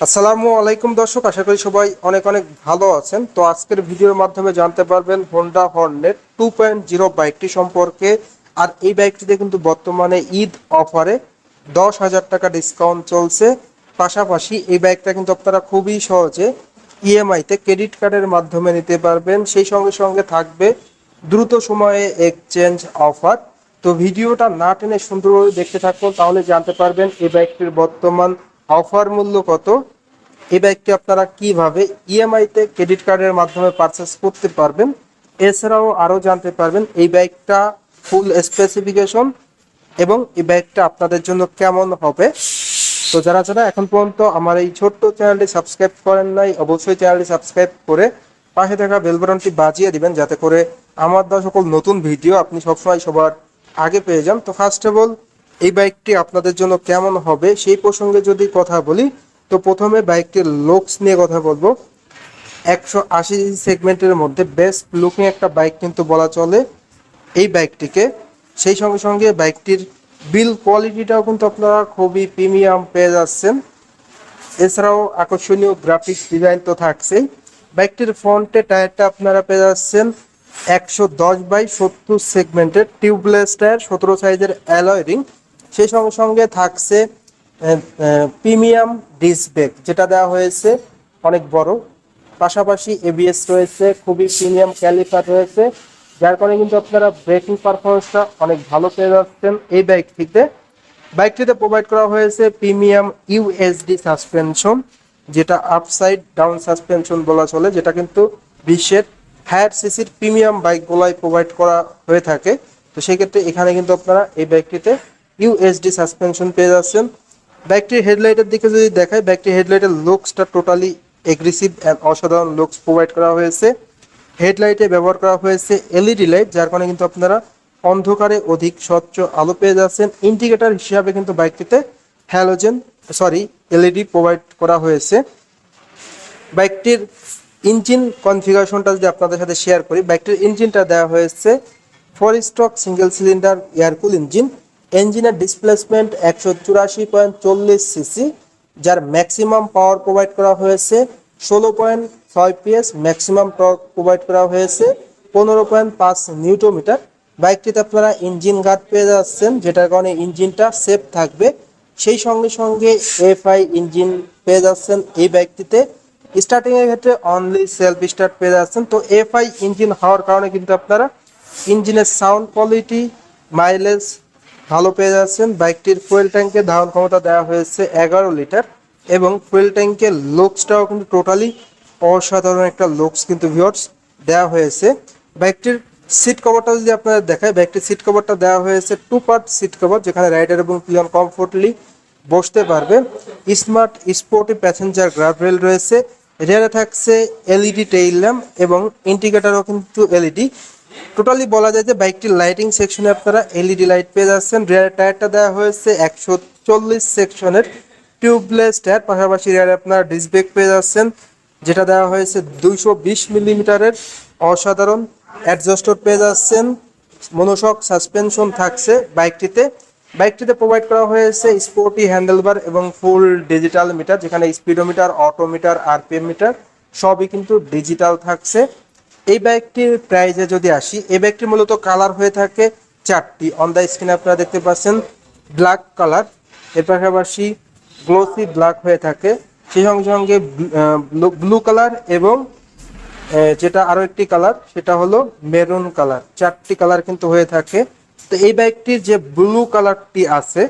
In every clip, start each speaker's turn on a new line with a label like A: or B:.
A: আসসালামু আলাইকুম দর্শক, আশা করি সবাই অনেক অনেক ভালো আছেন। তো আজকের ভিডিওর মাধ্যমে জানতে পারবেন হোন্ডা হর্নেট 2.0 বাইকটি সম্পর্কে। আর এই বাইকটিতে কিন্তু বর্তমানে ঈদ অফারে 10,000 টাকা ডিসকাউন্ট চলছে। পাশাপাশি এই বাইকটা কিন্তু আপনারা খুবই সহজে ইএমআইতে ক্রেডিট কার্ডের মাধ্যমে নিতে পারবেন। সেই সঙ্গে সঙ্গে থাকবে দ্রুত সময়ে এক্সচেঞ্জ অফার। তো ভিডিওটা না টেনে সুন্দরভাবে দেখতে থাকুন, তাহলে জানতে পারবেন এই বাইকটির বর্তমান অফার মূল্য কত, এই বাইকটি আপনারা কিভাবে ইএমআইতে ক্রেডিট কার্ডের মাধ্যমে পারচেস করতে পারবেন। এছাড়াও আরও জানতে পারবেন এই বাইকটা ফুল স্পেসিফিকেশন এবং এই বাইকটা আপনাদের জন্য কেমন হবে। তো যারা যারা এখন পর্যন্ত আমার এই ছোট্ট চ্যানেলটি সাবস্ক্রাইব করেন নাই, অবশ্যই চ্যানেলটি সাবস্ক্রাইব করে পাশে থাকা বেল বাটনটি বাজিয়ে দিবেন, যাতে করে আমার দেওয়া সকল নতুন ভিডিও আপনি সবসময় সবার আগে পেয়ে যান। তো ফার্স্ট অফ অল এই বাইকটি আপনাদের জন্য কেমন হবে সেই প্রসঙ্গে যদি কথা বলি, তো প্রথমে বাইকটির লুকস নিয়ে কথা বলবো। 180 সেগমেন্টের মধ্যে বেস্ট লুকিং একটা বাইক কিন্তু বলা চলে এই বাইকটিকে। সেই সঙ্গে সঙ্গে বাইকটির বিল কোয়ালিটিটাও কিন্তু আপনারা খুবই প্রিমিয়াম পেয়ে যাচ্ছেন। এছাড়াও আকর্ষণীয় গ্রাফিক্স ডিজাইন তো থাকছেই। বাইকটির ফ্রন্টে টায়ারটা আপনারা পেয়ে যাচ্ছেন 110/70 সেগমেন্টের টিউবলেস টায়ার, 17 সাইজের অ্যালয় রিং। সেই সঙ্গে সঙ্গে থাকছে প্রিমিয়াম ডিস্ক ব্রেক, যেটা দেওয়া হয়েছে অনেক বড়। পাশাপাশি এবিএস রয়েছে, খুবই প্রিমিয়াম ক্যালিপার রয়েছে, যার কারণে কিন্তু আপনারা ব্রেকিং পারফরমেন্সটা অনেক ভালো পেয়ে যাচ্ছেন এই বাইকটিতে। বাইকটিতে প্রোভাইড করা হয়েছে প্রিমিয়াম ইউএসডি সাসপেনশন, যেটা আপসাইড ডাউন সাসপেনশন বলা চলে, যেটা কিন্তু বিশ্বের হায়ার সিসির প্রিমিয়াম বাইকগুলাই প্রোভাইড করা হয়ে থাকে। তো সেক্ষেত্রে এখানে কিন্তু আপনারা এই বাইকটিতে ইউএসডি সাসপেনশন পেয়ে যাচ্ছেন। বাইকটির হেডলাইটের দিকে যদি দেখায়, বাইকটির হেডলাইটের লুকসটা টোটালি এগ্রেসিভ অ্যান্ড অসাধারণ লুকস প্রোভাইড করা হয়েছে। হেডলাইটে ব্যবহার করা হয়েছে এলইডি লাইট, যার কারণে কিন্তু আপনারা অন্ধকারে অধিক স্বচ্ছ আলো পেয়ে যাচ্ছেন। ইন্ডিকেটর হিসাবে কিন্তু বাইকটিতে এলইডি প্রোভাইড করা হয়েছে। বাইকটির ইঞ্জিন কনফিগারেশনটা যদি আপনাদের সাথে শেয়ার করি, বাইকটির ইঞ্জিনটা দেওয়া হয়েছে 4 stroke single cylinder air cool engine. ইঞ্জিনের ডিসপ্লেসমেন্ট 184.40 সিসি, যার ম্যাক্সিমাম পাওয়ার প্রোভাইড করা হয়েছে 16.6 পিএস, ম্যাক্সিমাম টর্ক প্রোভাইড করা হয়েছে 15.5 নিউটোমিটার। বাইকটিতে আপনারা ইঞ্জিন গার্ড পেয়ে যাচ্ছেন, যেটার কারণে ইঞ্জিনটা সেফ থাকবে। সেই সঙ্গে সঙ্গে এফআই ইঞ্জিন পেয়ে যাচ্ছেন এই বাইকটিতে। স্টার্টিং এর ক্ষেত্রে অনলি সেলফ স্টার্ট পেয়ে যাচ্ছেন। তো এফআই ইঞ্জিন হওয়ার কারণে কিন্তু আপনারা ইঞ্জিনের সাউন্ড কোয়ালিটি, মাইলেজ ভালো পেয়ে যাচ্ছেন। বাইকটির ফুয়েল ট্যাঙ্কের ধারণ ক্ষমতা দেওয়া হয়েছে 11 লিটার এবং ফুয়েল ট্যাঙ্কের লুকসটাও কিন্তু টোটালি অসাধারণ একটা লুকস কিন্তু ভিউয়ার্স দেওয়া হয়েছে। বাইকটির সিট কভারটা যদি আপনাদের দেখায়, বাইকটির সিট কভারটা দেওয়া হয়েছে 2 পার্ট সিট কভার, যেখানে রাইডার এবং পিয়ন কমফোর্টলি বসতে পারবে। Smart sporty passenger grab rail রয়েছে। রিয়ারে থাকছে এলইডি টেইল ল্যাম্প এবং ইন্ডিকেটারও কিন্তু এলইডি। টোটালি বলা যায় যে বাইকটির লাইটিং সেকশনে আপনারা এলইডি লাইট পেয়ে যাচ্ছেন। রিয়ারের টায়ারটা দেওয়া হয়েছে 140 সেকশনের টিউবলেস টায়ার, পাশাপাশি রিয়ারে আপনারা ডিস্ক ব্রেক পেয়ে যাচ্ছেন, যেটা দেওয়া হয়েছে 220 মিলিমিটারের অসাধারণ অ্যাডজাস্টর পেয়ে যাচ্ছেন। মনোশক সাসপেনশন থাকছে বাইকটিতে। বাইকটিতে প্রোভাইড করা হয়েছে স্পোর্টি হ্যান্ডেলবার এবং ফুল ডিজিটাল মিটার, যেখানে স্পিডোমিটার, অটোমিটার, আরপিএম মিটার সবই কিন্তু ডিজিটাল থাকছে। এই বাইকটির প্রাইজে যদি আসি, এই বাইকটি মূলত কালার হয়ে থাকে 4টি। অন দ্য স্ক্রিনে আপনারা দেখতে পাচ্ছেন ব্ল্যাক কালার, এর পাশাপাশি গ্লোসি ব্ল্যাক হয়ে থাকে, সেই সঙ্গে সঙ্গে ব্লু কালার এবং যেটা আরো একটি কালার সেটা হলো মেরুন কালার। 4টি কালার কিন্তু হয়ে থাকে। তো এই বাইকটির যে ব্লু কালারটি আছে,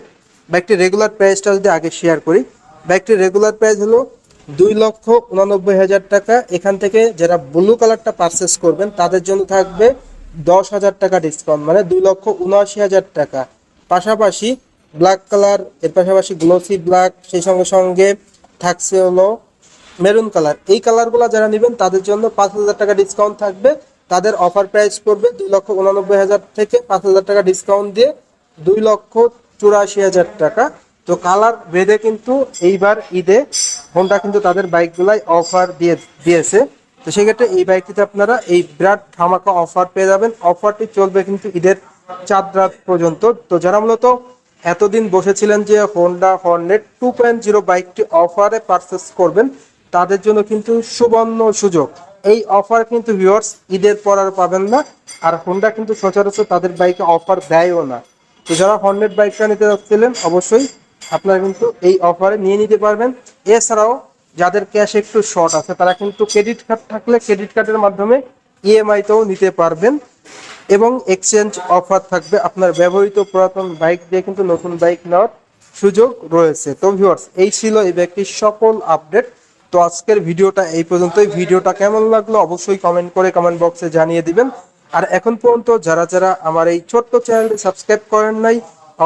A: বাইকটির রেগুলার প্রাইসটা যদি আগে শেয়ার করি, বাইকটির রেগুলার প্রাইস হলো 2,89,000 টাকা। এখান থেকে যারা ব্লু কালারটা পারচেস করবেন তাদের জন্য থাকবে 10,000 টাকা ডিসকাউন্ট, মানে 2,79,000 টাকা। পাশাপাশি ব্ল্যাক কালার, এর পাশাপাশি গ্লোসি ব্ল্যাক, সেই সঙ্গে সঙ্গে থাকছে হলো মেরুন কালার। এই কালারগুলো যারা নেবেন তাদের জন্য 5,000 টাকা ডিসকাউন্ট থাকবে। তাদের অফার প্রাইস পড়বে 2,89,000 থেকে 5,000 টাকা ডিসকাউন্ট দিয়ে 2,84,000 টাকা। তো কালার ভেদে কিন্তু এইবার ঈদে হোন্ডা কিন্তু তাদের বাইকগুলাই অফার দিয়েছে। তো সেক্ষেত্রে এই বাইকটিতে আপনারা এই বিরাট ধামাকা অফার পেয়ে যাবেন। অফারটি চলবে কিন্তু ঈদের চাঁদ রাত পর্যন্ত। তো যারা মূলত এতদিন বসেছিলেন যে হোন্ডা হর্নেট 2.0 বাইকটি অফারে পারচেস করবেন, তাদের জন্য কিন্তু সুবর্ণ সুযোগ। এই অফার কিন্তু ভিউয়ার্স ঈদের পর আর পাবেন না, আর হোন্ডা কিন্তু সচরাচর তাদের বাইকে অফার দেয়ও না। তো যারা হর্নেট বাইকটা নিতে যাচ্ছিলেন অবশ্যই আপনারা কিন্তু এই অফারে নিয়ে নিতে পারবেন। এছাড়াও যাদের ক্যাশ একটু শর্ট আছে তারা কিন্তু ক্রেডিট কার্ড থাকলে ক্রেডিট কার্ডের মাধ্যমে ইএমআইতেও নিতে পারবেন, এবং এক্সচেঞ্জ অফার থাকবে। আপনার ব্যবহৃত পুরাতন বাইক দিয়ে কিন্তু নতুন বাইক নেওয়ার সুযোগ রয়েছে। তো ভিউয়ার্স এই ছিল এই ব্যক্তির সকল আপডেট। তো আজকের ভিডিওটা এই পর্যন্তই। ভিডিওটা কেমন লাগলো অবশ্যই কমেন্ট করে কমেন্ট বক্সে জানিয়ে দিবেন। আর এখন পর্যন্ত যারা যারা আমার এই ছোট্ট চ্যানেলটি সাবস্ক্রাইব করেন নাই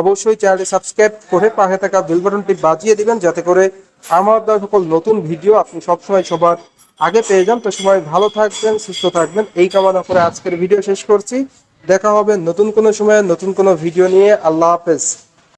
A: অবশ্যই চ্যানেলটি সাবস্ক্রাইব করে পাশে থাকা বেল বাটনটি বাজিয়ে দিবেন, যাতে করে আমার দেওয়া সকল নতুন ভিডিও আপনি সবসময় সবার আগে পেয়ে যান। তো সবাই ভালো থাকবেন, সুস্থ থাকবেন এই কামনা করে আজকের ভিডিও শেষ করছি। দেখা হবে নতুন কোনো সময়ে নতুন কোনো ভিডিও নিয়ে। আল্লাহ হাফেজ।